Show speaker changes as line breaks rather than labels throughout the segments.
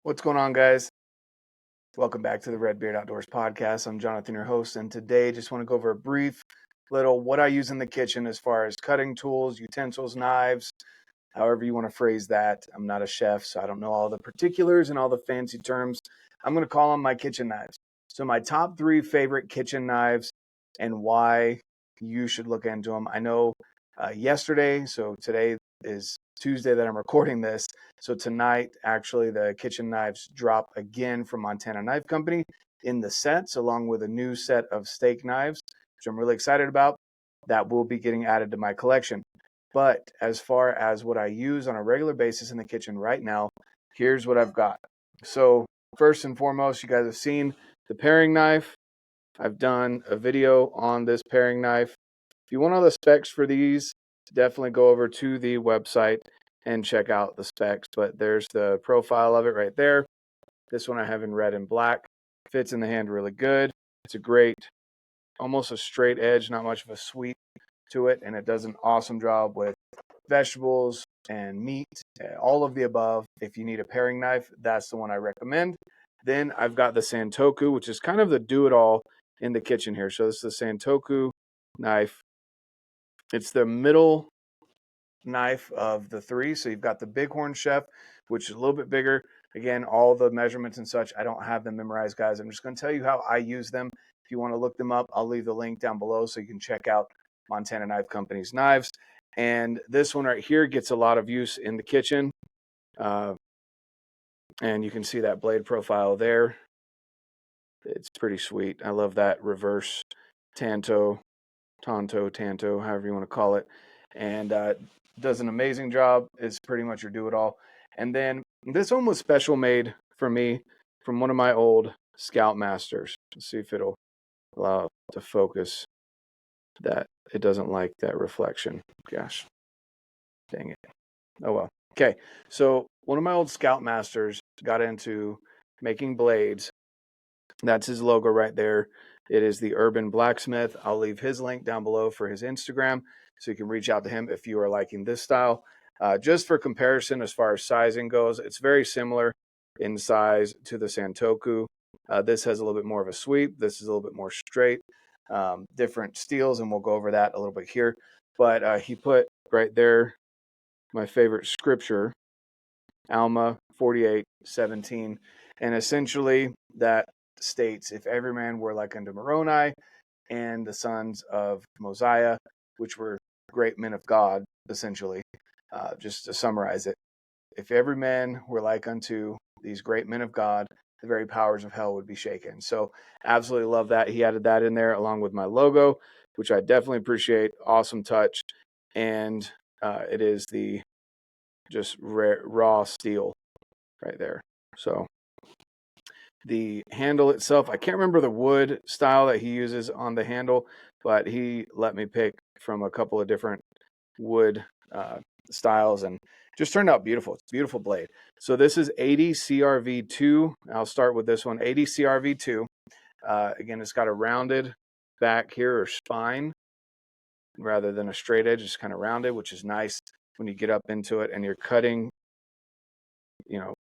What's going on, guys? Welcome back to the RedBeard Outdoors podcast. I'm Jonathan, your host, and today just want to go over a brief little what I use in the kitchen as far as cutting tools, utensils, knives, however you want to phrase that. I'm not a chef, so I don't know all the particulars and all the fancy terms. I'm going to call them my kitchen knives. So my top 3 favorite kitchen knives and why you should look into them. I know yesterday, so today is Tuesday that I'm recording this. So tonight, actually, the kitchen knives drop again from Montana Knife Company in the sets, along with a new set of steak knives, which I'm really excited about. That will be getting added to my collection. But as far as what I use on a regular basis in the kitchen right now, here's what I've got. So first and foremost, you guys have seen the paring knife. I've done a video on this paring knife. If you want all the specs for these, definitely go over to the website and check out the specs. But there's the profile of it right there. This one I have in red and black. Fits in the hand really good. It's a great, almost a straight edge, not much of a sweep to it. And it does an awesome job with vegetables and meat, all of the above. If you need a paring knife, that's the one I recommend. Then I've got the Santoku, which is kind of the do-it-all in the kitchen here. So this is the Santoku knife. It's the middle knife of the 3. So you've got the Bighorn Chef, which is a little bit bigger. Again, all the measurements and such, I don't have them memorized, guys. I'm just going to tell you how I use them. If you want to look them up, I'll leave the link down below so you can check out Montana Knife Company's knives. And this one right here gets a lot of use in the kitchen. And you can see that blade profile there. It's pretty sweet. I love that reverse tanto, however you want to call it. And does an amazing job. It's pretty much your do-it-all. And then this one was special made for me from one of my old Scoutmasters. Let's see if it'll allow it to focus. That it doesn't like that reflection. Gosh, dang it. Oh well. Okay, so one of my old Scoutmasters got into making blades. That's his logo right there. It is the Urban Blacksmith. I'll leave his link down below for his Instagram, so you can reach out to him if you are liking this style. Just for comparison, as far as sizing goes, it's very similar in size to the Santoku. This has a little bit more of a sweep. This is a little bit more straight. Different steels, and we'll go over that a little bit here. But he put right there my favorite scripture, Alma 48:17, and essentially that states, if every man were like unto Moroni and the sons of Mosiah, which were great men of God, essentially, just to summarize it, if every man were like unto these great men of God, the very powers of hell would be shaken. So absolutely love that. He added that in there along with my logo, which I definitely appreciate. Awesome touch. And it is the just raw steel right there. So the handle itself, I can't remember the wood style that he uses on the handle, but he let me pick from a couple of different wood styles and just turned out beautiful. It's a beautiful blade. So this is 80 CRV2. I'll start with this one, 80 CRV2. Again, it's got a rounded back here or spine rather than a straight edge. It's kind of rounded, which is nice when you get up into it and you're cutting,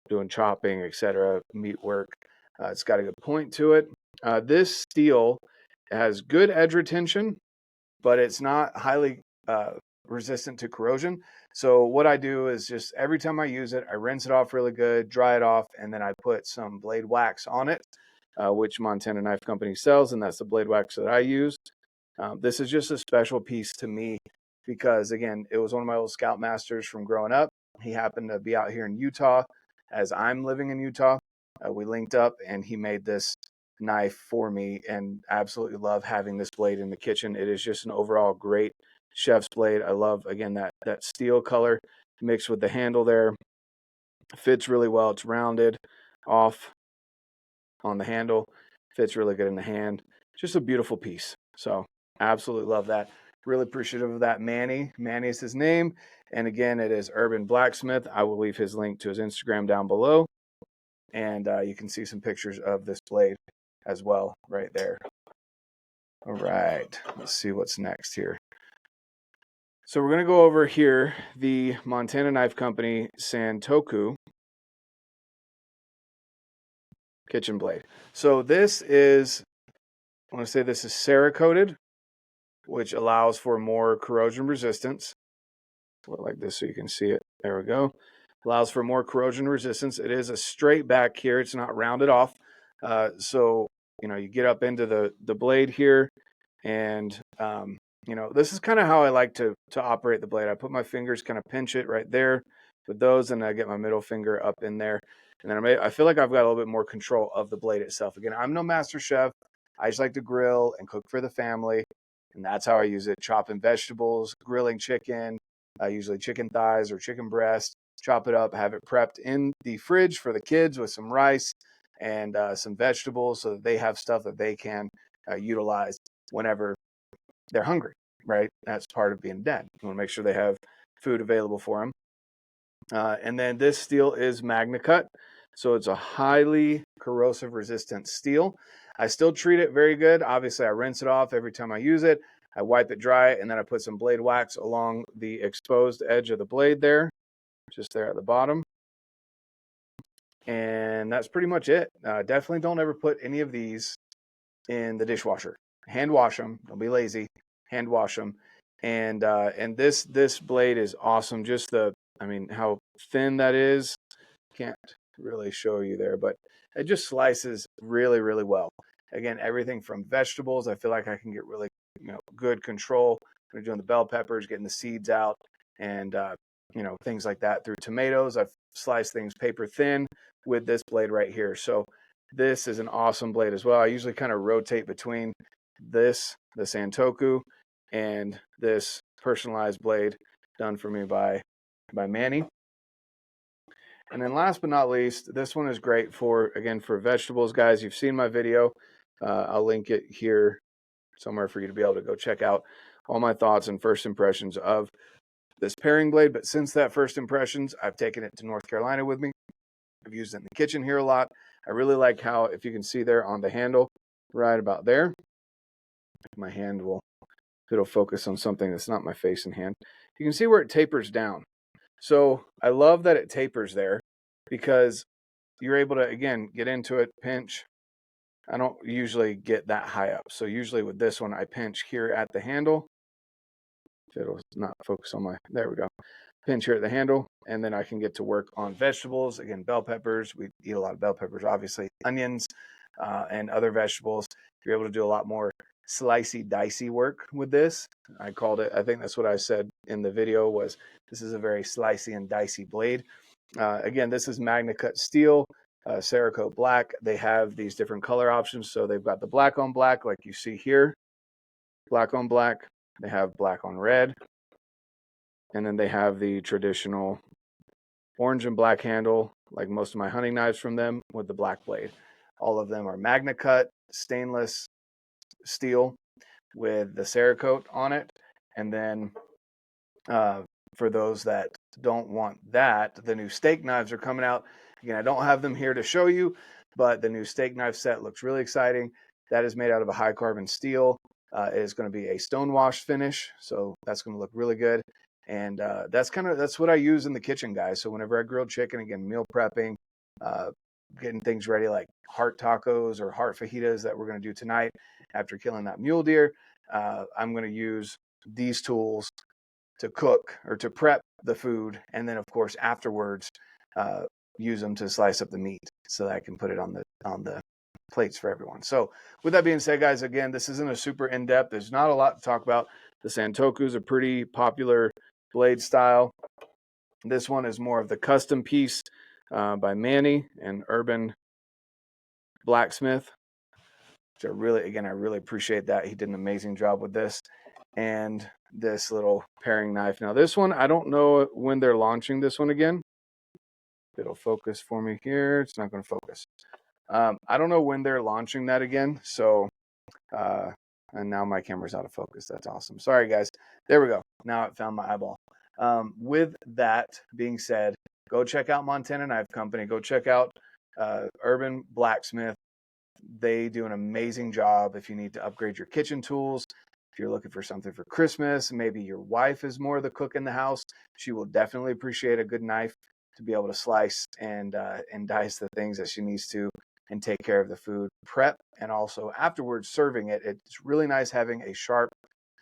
doing chopping, etc., meat work. It's got a good point to it. This steel has good edge retention, but it's not highly resistant to corrosion. So what I do is just every time I use it, I rinse it off really good, dry it off, and then I put some blade wax on it, which Montana Knife Company sells, and that's the blade wax that I use. This is just a special piece to me because, again, it was one of my old Scoutmasters from growing up. He happened to be out here in Utah as I'm living in Utah. We linked up and he made this knife for me, and absolutely love having this blade in the kitchen. It is just an overall great chef's blade. I love, again, that steel color mixed with the handle there. Fits really well. It's rounded off on the handle. Fits really good in the hand. Just a beautiful piece. So absolutely love that. Really appreciative of that, Manny. Manny is his name. And again, it is Urban Blacksmith. I will leave his link to his Instagram down below. And you can see some pictures of this blade as well right there. All right, let's see what's next here. So we're going to go over here the Montana Knife Company Santoku. kitchen blade. So this is, I want to say this is Cerakoted, which allows for more corrosion resistance. Look like this so you can see it. There we go. Allows for more corrosion resistance. It is a straight back here. It's not rounded off. So, you know, you get up into the blade here, and, you know, this is kind of how I like to operate the blade. I put my fingers, kind of pinch it right there with those, and I get my middle finger up in there. And then I feel like I've got a little bit more control of the blade itself. Again, I'm no master chef. I just like to grill and cook for the family, and that's how I use it. Chopping vegetables, grilling chicken, usually chicken thighs or chicken breast, chop it up, have it prepped in the fridge for the kids with some rice and some vegetables so that they have stuff that they can utilize whenever they're hungry, right? That's part of being dad. You want to make sure they have food available for them. And then this steel is MagnaCut. So it's a highly corrosive resistant steel. I still treat it very good. Obviously, I rinse it off every time I use it. I wipe it dry, and then I put some blade wax along the exposed edge of the blade there, just there at the bottom. And that's pretty much it. Definitely don't ever put any of these in the dishwasher. Hand wash them. Don't be lazy. Hand wash them. And this blade is awesome. Just I mean, how thin that is. Can't really show you there, but it just slices really, really well. Again, everything from vegetables, I feel like I can get really, you know, good control. We're doing the bell peppers, getting the seeds out, and you know, things like that. Through tomatoes, I've sliced things paper thin with this blade right here. So this is an awesome blade as well. I usually kind of rotate between this, the Santoku, and this personalized blade done for me by Manny. And then last but not least, this one is great for, again, for vegetables, guys. You've seen my video. I'll link it here somewhere for you to be able to go check out all my thoughts and first impressions of this paring blade. But since that first impressions, I've taken it to North Carolina with me. I've used it in the kitchen here a lot. I really like how, if you can see there on the handle, right about there, my hand will, it'll focus on something that's not my face and hand. You can see where it tapers down. So I love that it tapers there because you're able to, again, get into it, pinch. I don't usually get that high up. So usually with this one, I pinch here at the handle. It'll not focus on my, there we go. Pinch here at the handle, and then I can get to work on vegetables. Again, bell peppers. We eat a lot of bell peppers, obviously. Onions and other vegetables. You're able to do a lot more slicey, dicey work with this. I called it, I think that's what I said in the video, was this is a very slicey and dicey blade. Again, this is MagnaCut steel, Cerakote black. They have these different color options. So they've got the black on black, like you see here, black on black. They have black on red. And then they have the traditional orange and black handle, like most of my hunting knives from them, with the black blade. All of them are MagnaCut stainless steel with the Cerakote on it. And then for those that don't want that, the new steak knives are coming out. Again, I don't have them here to show you, but the new steak knife set looks really exciting. That is made out of a high carbon steel. It is going to be a stonewash finish, so that's going to look really good. And that's what I use in the kitchen, guys. So whenever I grill chicken, again, meal prepping, getting things ready like heart tacos or heart fajitas that we're going to do tonight after killing that mule deer, I'm going to use these tools to cook or to prep the food, and then of course afterwards use them to slice up the meat so that I can put it on the plates for everyone. So with that being said, guys, again, this isn't a super in-depth. There's not a lot to talk about. The Santoku is a pretty popular blade style. This one is more of the custom piece by Manny and Urban Blacksmith, which I really appreciate that. He did an amazing job with this. And this little paring knife. Now this one, I don't know when they're launching this one again. It'll focus for me here. It's not going to focus. I don't know when they're launching that again. So, and now my camera's out of focus. That's awesome. Sorry, guys. There we go. Now it found my eyeball. With that being said, go check out Montana Knife Company. Go check out Urban Blacksmith. They do an amazing job if you need to upgrade your kitchen tools. If you're looking for something for Christmas, maybe your wife is more the cook in the house, she will definitely appreciate a good knife to be able to slice and dice the things that she needs to and take care of the food prep, and also afterwards serving it. It's really nice having a sharp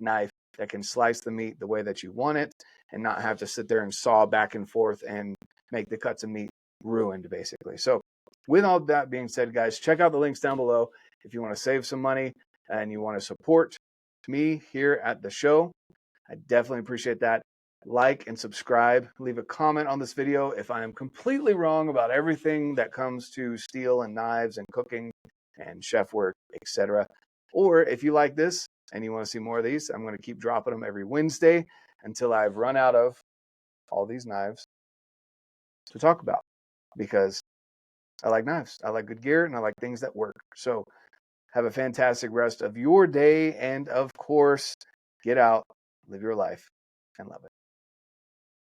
knife that can slice the meat the way that you want it and not have to sit there and saw back and forth and make the cuts of meat ruined, basically. So with all that being said, guys, check out the links down below if you want to save some money and you want to support me here at the show. I definitely appreciate that. Like and subscribe. Leave a comment on this video if I am completely wrong about everything that comes to steel and knives and cooking and chef work, etc. Or if you like this and you want to see more of these, I'm going to keep dropping them every Wednesday until I've run out of all these knives to talk about, because I like knives. I like good gear, and I like things that work. So have a fantastic rest of your day, and of course, get out, live your life, and love it.